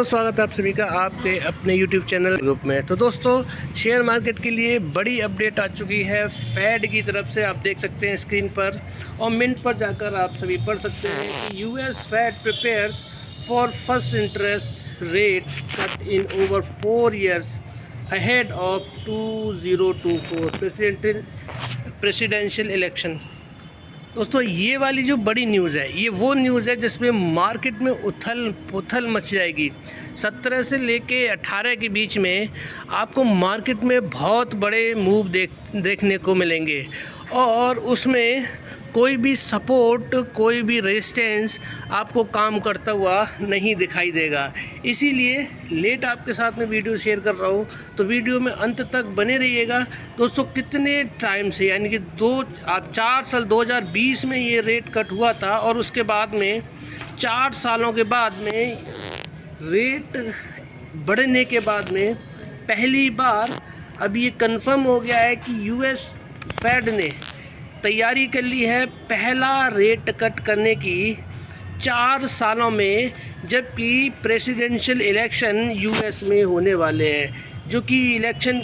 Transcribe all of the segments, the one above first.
स्वागत है आप सभी का आपके अपने YouTube चैनल ग्रुप में। तो दोस्तों, शेयर मार्केट के लिए बड़ी अपडेट आ चुकी है फेड की तरफ से। आप देख सकते हैं स्क्रीन पर और मिनट पर जाकर आप सभी पढ़ सकते हैं कि US Fed prepares for first interest rate cut in over 4 years ahead of 2024 presidential election. दोस्तों, ये वाली जो बड़ी न्यूज़ है, ये वो न्यूज़ है जिसमें मार्केट में उथल पुथल मच जाएगी। 17 से लेके 18 के बीच में आपको मार्केट में बहुत बड़े मूव देखने को मिलेंगे और उसमें कोई भी सपोर्ट, कोई भी रेजिस्टेंस आपको काम करता हुआ नहीं दिखाई देगा। इसीलिए लेट आपके साथ में वीडियो शेयर कर रहा हूँ, तो वीडियो में अंत तक बने रहिएगा। दोस्तों, कितने टाइम से, यानी कि 4 साल 2020 में ये रेट कट हुआ था और उसके बाद में 4 सालों के बाद में रेट बढ़ने के बाद में पहली बार अब ये कंफर्म हो गया है कि यूएस फेड ने तैयारी कर ली है पहला रेट कट करने की 4 सालों में, जबकि प्रेसिडेंशियल इलेक्शन यूएस में होने वाले हैं। जो कि इलेक्शन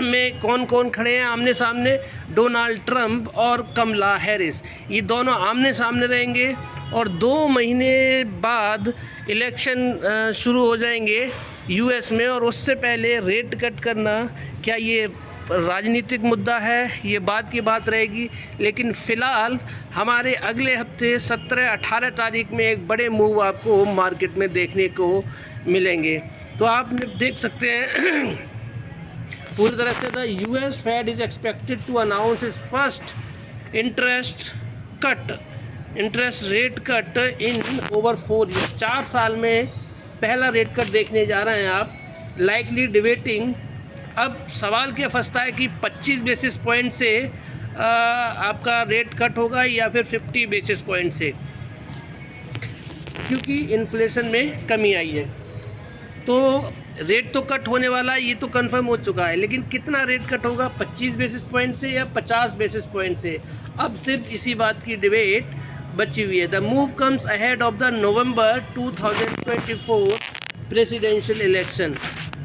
में कौन कौन खड़े हैं आमने सामने? डोनाल्ड ट्रंप और कमला हैरिस, ये दोनों आमने सामने रहेंगे और 2 महीने बाद इलेक्शन शुरू हो जाएंगे यूएस में। और उससे पहले रेट कट करना, क्या ये राजनीतिक मुद्दा है? ये बात की बात रहेगी। लेकिन फ़िलहाल हमारे अगले हफ्ते 17-18 तारीख में एक बड़े मूव आपको मार्केट में देखने को मिलेंगे। तो आप देख सकते हैं पूरी तरह से the US Fed is expected to announce is first interest rate cut in over 4 years। 4 साल में पहला रेट कट देखने जा रहे हैं आप। लाइकली डिबेटिंग, अब सवाल क्या फंसता है कि 25 बेसिस पॉइंट से आपका रेट कट होगा या फिर 50 बेसिस पॉइंट से, क्योंकि इन्फ्लेशन में कमी आई है। तो रेट तो कट होने वाला है, ये तो कंफर्म हो चुका है, लेकिन कितना रेट कट होगा, 25 बेसिस पॉइंट से या 50 बेसिस पॉइंट से? अब सिर्फ इसी बात की डिबेट बची हुई है। The move comes ahead of the November 2024 presidential election.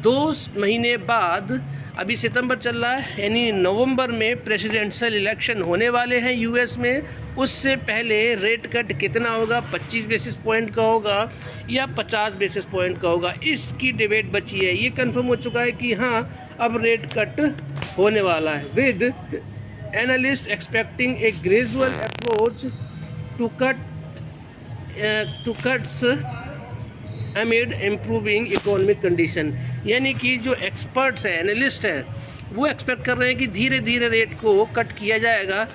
2 महीने बाद, अभी सितंबर चल रहा है, यानी नवंबर में प्रेसिडेंशियल इलेक्शन होने वाले हैं यूएस में। उससे पहले रेट कट कितना होगा, 25 बेसिस पॉइंट का होगा या 50 बेसिस पॉइंट का होगा? इसकी डिबेट बची है। ये कंफर्म हो चुका है कि हाँ, अब रेट कट होने वाला है, with analyst expecting a gradual approach to cuts amid improving economic condition. यानी कि जो एक्सपर्ट्स हैं, एनालिस्ट हैं, वो एक्सपेक्ट कर रहे हैं कि धीरे धीरे रेट को कट किया जाएगा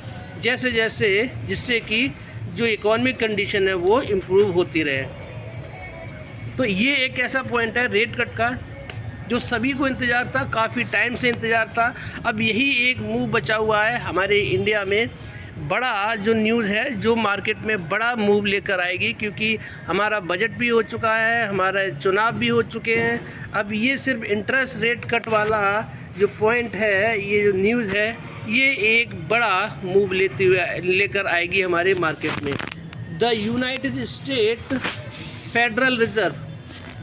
जैसे जैसे, जिससे कि जो इकोनॉमिक कंडीशन है वो इम्प्रूव होती रहे। तो ये एक ऐसा पॉइंट है रेट कट का जो सभी को इंतज़ार था, काफ़ी टाइम से इंतज़ार था। अब यही एक मूव बचा हुआ है हमारे इंडिया में, बड़ा जो न्यूज़ है, जो मार्केट में बड़ा मूव लेकर आएगी, क्योंकि हमारा बजट भी हो चुका है, हमारे चुनाव भी हो चुके हैं। अब ये सिर्फ इंटरेस्ट रेट कट वाला जो पॉइंट है, ये जो न्यूज़ है, ये एक बड़ा मूव लेकर आएगी हमारे मार्केट में। The United State Federal Reserve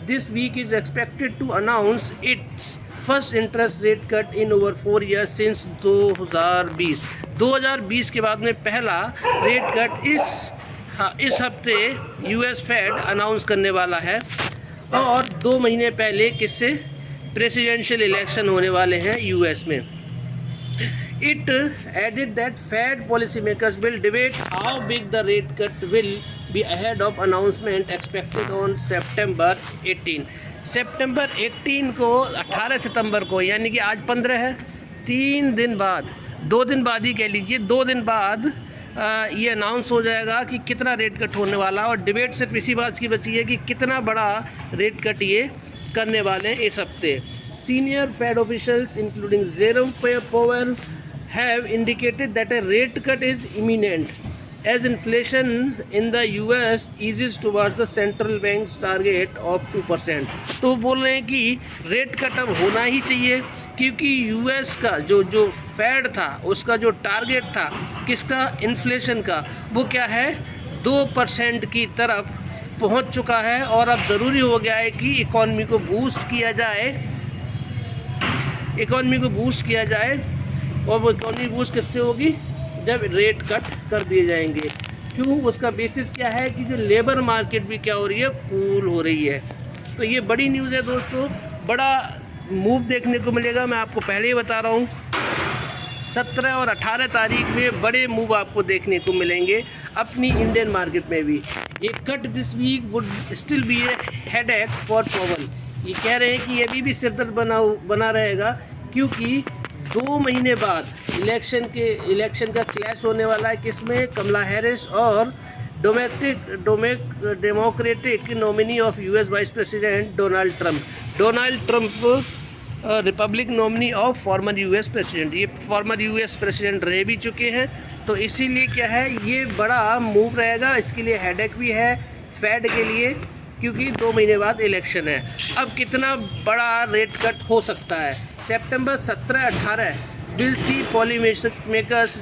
this week is expected to announce its first interest rate cut in over 4 years since 2020 के बाद में पहला रेट कट इस हफ्ते यूएस फेड अनाउंस करने वाला है। और 2 महीने पहले किससे? प्रेसिडेंशियल इलेक्शन होने वाले हैं यूएस में। It added that Fed policy makers will debate how big the rate cut will be ahead of announcement expected on September 18 को, 18 सितंबर को, यानी कि आज 15 है, 3 दिन बाद, 2 दिन बाद ही कह लीजिए, 2 दिन बाद ये अनाउंस हो जाएगा कि कितना रेट कट होने वाला। और डिबेट सिर्फ इसी बात की बची है कि कितना बड़ा रेट कट ये करने वाले हैं इस हफ्ते। Senior Fed officials including Jerome Powell have indicated that a rate cut is imminent as inflation in the US eases towards the central bank's target of 2%। तो बोल रहे हैं कि रेट कट अब होना ही चाहिए, क्योंकि यूएस का जो फेड था, उसका जो टारगेट था किसका, इन्फ्लेशन का, वो क्या है, 2% की तरफ पहुंच चुका है और अब ज़रूरी हो गया है कि इकॉनमी को बूस्ट किया जाए, इकॉनमी को बूस्ट किया जाए। और वो इकॉनमी बूस्ट किससे होगी? जब रेट कट कर दिए जाएंगे। क्यों? उसका बेसिस क्या है कि जो लेबर मार्केट भी क्या हो रही है, कूल हो रही है। तो ये बड़ी न्यूज़ है दोस्तों, बड़ा मूव देखने को मिलेगा। मैं आपको पहले ही बता रहा हूँ 17 और 18 तारीख में बड़े मूव आपको देखने को मिलेंगे अपनी इंडियन मार्केट में भी। ये cut this week would still be a headache for Powell. ये कह रहे हैं कि ये भी सिरदर्द बना रहेगा, क्योंकि 2 महीने बाद इलेक्शन का क्लैश होने वाला है। किसमें? कमला हैरिस और democratic nominee of US vice president Donald Trump Republic nominee of former US president. ये फॉर्मर यूएस प्रेसिडेंट रह भी चुके हैं, तो इसीलिए क्या है, ये बड़ा मूव रहेगा। इसके लिए हेडेक भी है फेड के लिए, क्योंकि 2 महीने बाद इलेक्शन है। अब कितना बड़ा रेट कट हो सकता है? सितंबर 17-18 will see policy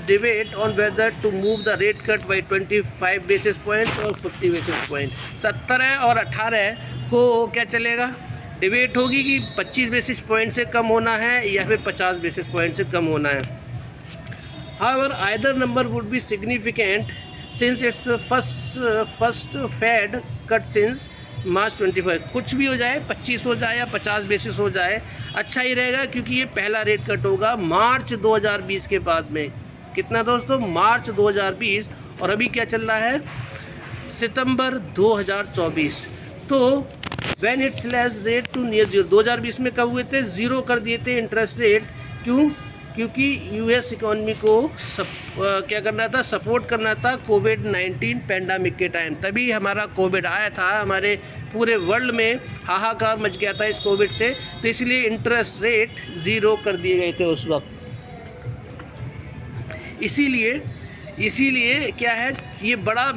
debate on whether to move the rate cut by 25 basis point और 50 बेसिस पॉइंट। 17 और 18 को क्या चलेगा? डिबेट होगी कि 25 बेसिस पॉइंट से कम होना है या फिर 50 बेसिस पॉइंट से कम होना है। However either number would be significant since its first Fed cut since March 25। कुछ भी हो जाए, 25 हो जाए या 50 बेसिस हो जाए, अच्छा ही रहेगा, क्योंकि ये पहला रेट कट होगा मार्च 2020 के बाद में। कितना दोस्तों? मार्च 2020। और अभी क्या चल रहा है? सितंबर 2024। तो when its less rate to near zero. 2020 में कब हुए थे? ज़ीरो कर दिए थे इंटरेस्ट रेट। क्यों? क्योंकि यूएस इकॉनमी को क्या करना था? सपोर्ट करना था कोविड-19 पैंडमिक के टाइम। तभी हमारा कोविड आया था, हमारे पूरे वर्ल्ड में हाहाकार मच गया था इस कोविड से, तो इसलिए इंटरेस्ट रेट ज़ीरो कर दिए गए थे उस वक्त। इसीलिए क्या है, ये बड़ा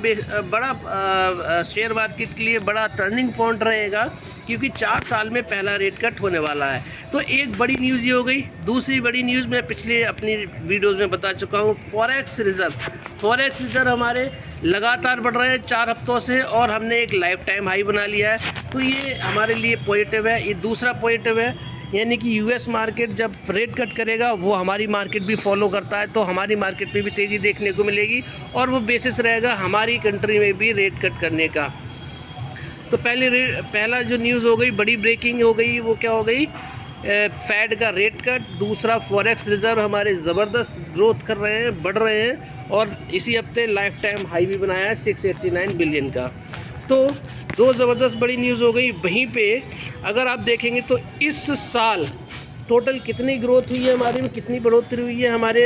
शेयर मार्केट के लिए बड़ा टर्निंग पॉइंट रहेगा, क्योंकि 4 साल में पहला रेट कट होने वाला है। तो एक बड़ी न्यूज़ ये हो गई। दूसरी बड़ी न्यूज़ मैं पिछले अपनी वीडियोज़ में बता चुका हूँ, फॉरेक्स रिजर्व हमारे लगातार बढ़ रहे हैं 4 हफ्तों से, और हमने एक लाइफ टाइम हाई बना लिया है। तो ये हमारे लिए पॉजिटिव है। ये दूसरा पॉजिटिव है, यानी कि यूएस मार्केट जब रेट कट करेगा वो हमारी मार्केट भी फॉलो करता है, तो हमारी मार्केट में भी तेज़ी देखने को मिलेगी, और वो बेसिस रहेगा हमारी कंट्री में भी रेट कट करने का। तो पहला जो न्यूज़ हो गई, बड़ी ब्रेकिंग हो गई, वो क्या हो गई? फेड का रेट कट। दूसरा, फॉरेक्स रिजर्व हमारे ज़बरदस्त ग्रोथ कर रहे हैं, बढ़ रहे हैं, और इसी हफ्ते लाइफ टाइम हाई भी बनाया है 689 बिलियन का। तो 2 ज़बरदस्त बड़ी न्यूज़ हो गई। वहीं पे अगर आप देखेंगे तो इस साल टोटल कितनी ग्रोथ हुई है हमारी में, कितनी बढ़ोतरी हुई है हमारे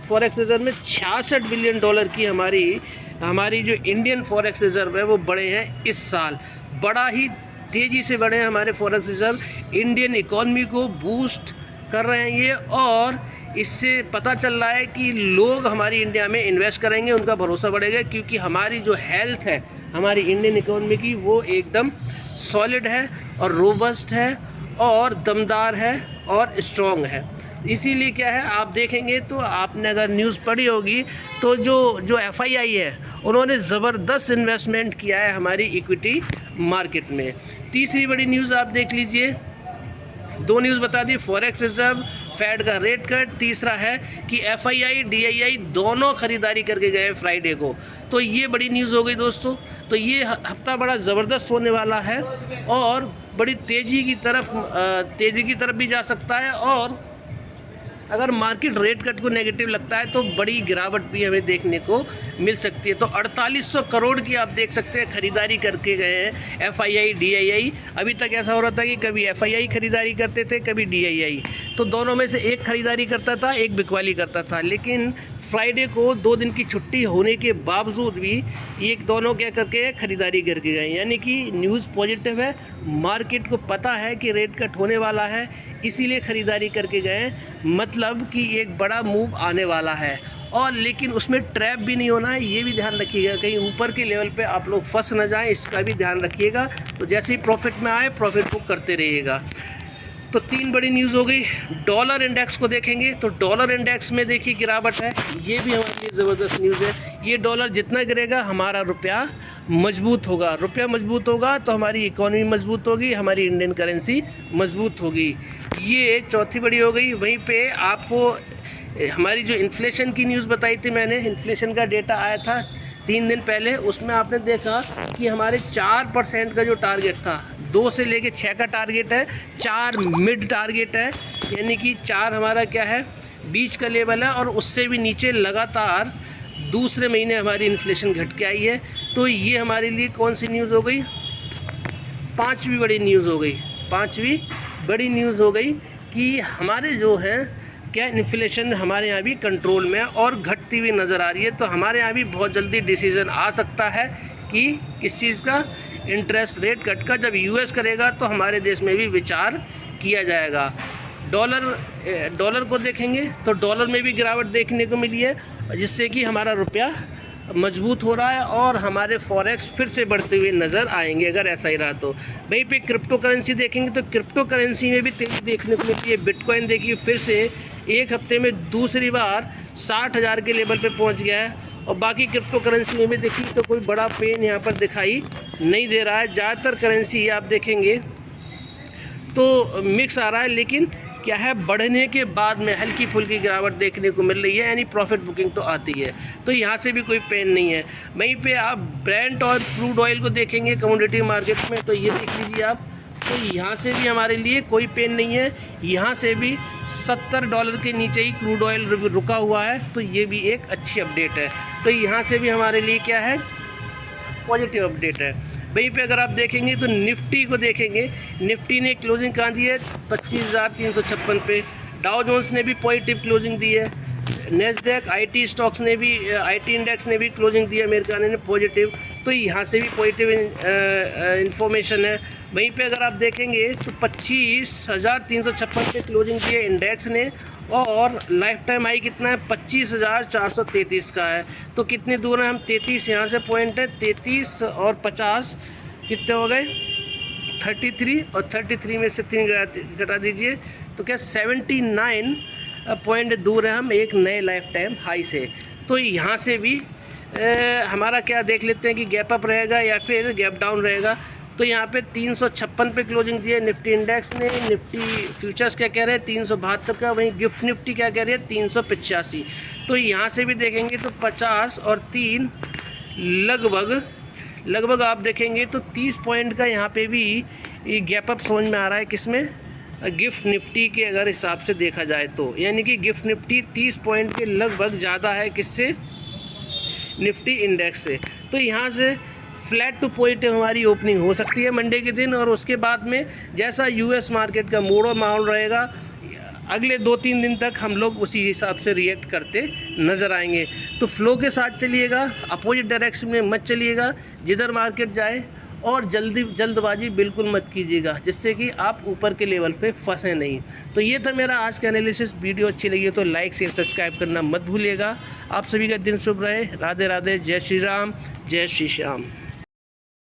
फॉरेक्स रिजर्व में? 66 बिलियन डॉलर की हमारी जो इंडियन फॉरेक्स रिजर्व है वो बढ़े हैं इस साल। बड़ा ही तेज़ी से बढ़े हैं हमारे फॉरेक्स रिजर्व, इंडियन इकॉनमी को बूस्ट कर रहे हैं ये, और इससे पता चल रहा है कि लोग हमारी इंडिया में इन्वेस्ट करेंगे, उनका भरोसा बढ़ेगा, क्योंकि हमारी जो हेल्थ है हमारी इंडियन इकॉनमी की, वो एकदम सॉलिड है और रोबस्ट है और दमदार है और स्ट्रॉन्ग है। इसीलिए क्या है, आप देखेंगे तो आपने अगर न्यूज़ पढ़ी होगी तो जो FII है उन्होंने ज़बरदस्त इन्वेस्टमेंट किया है हमारी इक्विटी मार्केट में। तीसरी बड़ी न्यूज़ आप देख लीजिए, 2 न्यूज़ बता दी, फॉरेक्स रिजर्व, फेड का रेट कट। तीसरा है कि FII DII दोनों ख़रीदारी करके गए फ्राइडे को। तो ये बड़ी न्यूज़ हो गई दोस्तों। तो ये हफ्ता बड़ा ज़बरदस्त होने वाला है और बड़ी तेज़ी की तरफ भी जा सकता है, और अगर मार्केट रेट कट को नेगेटिव लगता है तो बड़ी गिरावट भी हमें देखने को मिल सकती है। तो 4800 करोड़ की आप देख सकते हैं खरीदारी करके गए हैं FII DII। अभी तक ऐसा हो रहा था कि कभी FII खरीदारी करते थे, कभी DII, तो दोनों में से एक खरीदारी करता था, एक बिकवाली करता था। लेकिन फ्राइडे को 2 दिन की छुट्टी होने के बावजूद भी ये दोनों क्या करके खरीदारी करके गए, यानी कि न्यूज़ पॉजिटिव है, मार्केट को पता है कि रेट कट होने वाला है, इसीलिए ख़रीदारी करके गए। मतलब कि एक बड़ा मूव आने वाला है, और लेकिन उसमें ट्रैप भी नहीं होना है, ये भी ध्यान रखिएगा, कहीं ऊपर के लेवल पे आप लोग फंस ना जाएं, इसका भी ध्यान रखिएगा। तो जैसे ही प्रॉफिट में आए प्रॉफिट बुक करते रहिएगा। तो 3 बड़ी न्यूज़ हो गई। डॉलर इंडेक्स को देखेंगे तो डॉलर इंडेक्स में देखिए गिरावट है, ये भी हमारे के लिए ज़बरदस्त न्यूज़ है। ये डॉलर जितना गिरेगा हमारा रुपया मजबूत होगा, रुपया मजबूत होगा तो हमारी इकॉनमी मजबूत होगी, हमारी इंडियन करेंसी मजबूत होगी। ये चौथी बड़ी हो गई। वहीं पे आपको हमारी जो इन्फ्लेशन की न्यूज़ बताई थी मैंने, इन्फ्लेशन का डेटा आया था 3 दिन पहले, उसमें आपने देखा कि हमारे 4% का जो टारगेट था, 2 से लेके 6 का टारगेट है, 4 मिड टारगेट है, यानी कि 4 हमारा क्या है बीच का लेवल है, और उससे भी नीचे लगातार दूसरे महीने हमारी इन्फ्लेशन घट के आई है। तो ये हमारे लिए कौन सी न्यूज़ हो गई? 5वीं बड़ी न्यूज़ हो गई। 5वीं बड़ी न्यूज़ हो गई कि हमारे जो है क्या इन्फ्लेशन हमारे यहाँ भी कंट्रोल में है और घटती हुई नज़र आ रही है। तो हमारे यहाँ भी बहुत जल्दी डिसीज़न आ सकता है कि किस चीज़ का, इंटरेस्ट रेट कट का। जब यूएस करेगा तो हमारे देश में भी विचार किया जाएगा। डॉलर को देखेंगे तो डॉलर में भी गिरावट देखने को मिली है, जिससे कि हमारा रुपया मजबूत हो रहा है और हमारे फॉरेक्स फिर से बढ़ते हुए नज़र आएंगे अगर ऐसा ही रहा तो। वहीं पे क्रिप्टो करेंसी देखेंगे तो क्रिप्टो करेंसी में भी तेज़ी देखने को मिलती है। बिटकॉइन देखिए फिर से एक हफ्ते में दूसरी बार 60,000 के लेवल पे पहुंच गया है, और बाकी क्रिप्टो करेंसी में भी देखिए तो कोई बड़ा पेन यहाँ पर दिखाई नहीं दे रहा है। ज़्यादातर करेंसी आप देखेंगे तो मिक्स आ रहा है, लेकिन क्या है बढ़ने के बाद में हल्की फुल्की गिरावट देखने को मिल रही है, यानी प्रॉफिट बुकिंग तो आती है, तो यहाँ से भी कोई पेन नहीं है। वहीं पे आप ब्रेंट और क्रूड ऑयल को देखेंगे कमोडिटी मार्केट में, तो ये देख लीजिए आप, तो यहाँ से भी हमारे लिए कोई पेन नहीं है। यहाँ से भी $70 के नीचे ही क्रूड ऑयल रुका हुआ है, तो ये भी एक अच्छी अपडेट है। तो यहाँ से भी हमारे लिए क्या है पॉजिटिव अपडेट है। वहीं पे अगर आप देखेंगे तो निफ्टी को देखेंगे, निफ्टी ने क्लोजिंग कहाँ दी है 25,356 पे। डाउ जोन्स ने भी पॉजिटिव क्लोजिंग दी है। नेस्डैक आईटी स्टॉक्स ने भी, आईटी इंडेक्स ने भी क्लोजिंग दी है अमेरिका ने पॉजिटिव, तो यहाँ से भी पॉजिटिव इन्फॉर्मेशन है। वहीं पे अगर आप देखेंगे तो 25,356 पे क्लोजिंग दी है इंडेक्स ने, और लाइफ टाइम हाई कितना है 25,433 का है। तो कितने दूर है हम, 33 यहाँ से पॉइंट है, 33 और 50 कितने हो गए 33, और 33 में से 3 घटा दीजिए तो क्या 79 पॉइंट दूर है हम एक नए लाइफ टाइम हाई से। तो यहाँ से भी हमारा क्या देख लेते हैं कि गैप अप रहेगा या फिर गैप डाउन रहेगा। तो यहाँ पे 356 पे क्लोजिंग दी है निफ्टी इंडेक्स ने। निफ्टी फ्यूचर्स क्या कह रहे हैं 372 का, वहीं गिफ्ट निफ्टी क्या कह रही है 385। तो यहाँ से भी देखेंगे तो 50 और 3 लगभग आप देखेंगे तो 30 पॉइंट का यहाँ पे भी गैप अप समझ में आ रहा है। किसमें, गिफ्ट निफ्टी के अगर हिसाब से देखा जाए तो, यानी कि गिफ्ट निफ्टी 30 पॉइंट के लगभग ज़्यादा है किससे, निफ्टी इंडेक्स से। तो यहाँ से फ्लैट टू पॉजिटिव हमारी ओपनिंग हो सकती है मंडे के दिन, और उसके बाद में जैसा यूएस मार्केट का मूड और माहौल रहेगा अगले 2-3 दिन तक हम लोग उसी हिसाब से रिएक्ट करते नज़र आएंगे। तो फ्लो के साथ चलिएगा, अपोजिट डायरेक्शन में मत चलिएगा जिधर मार्केट जाए, और जल्दबाजी बिल्कुल मत कीजिएगा जिससे कि आप ऊपर के लेवल पे फंसे नहीं। तो ये था मेरा आज का एनालिसिस। वीडियो अच्छी लगी तो लाइक शेयर सब्सक्राइब करना मत भूलिएगा। आप सभी का दिन शुभ रहे। राधे राधे, जय श्री राम, जय श्री श्याम।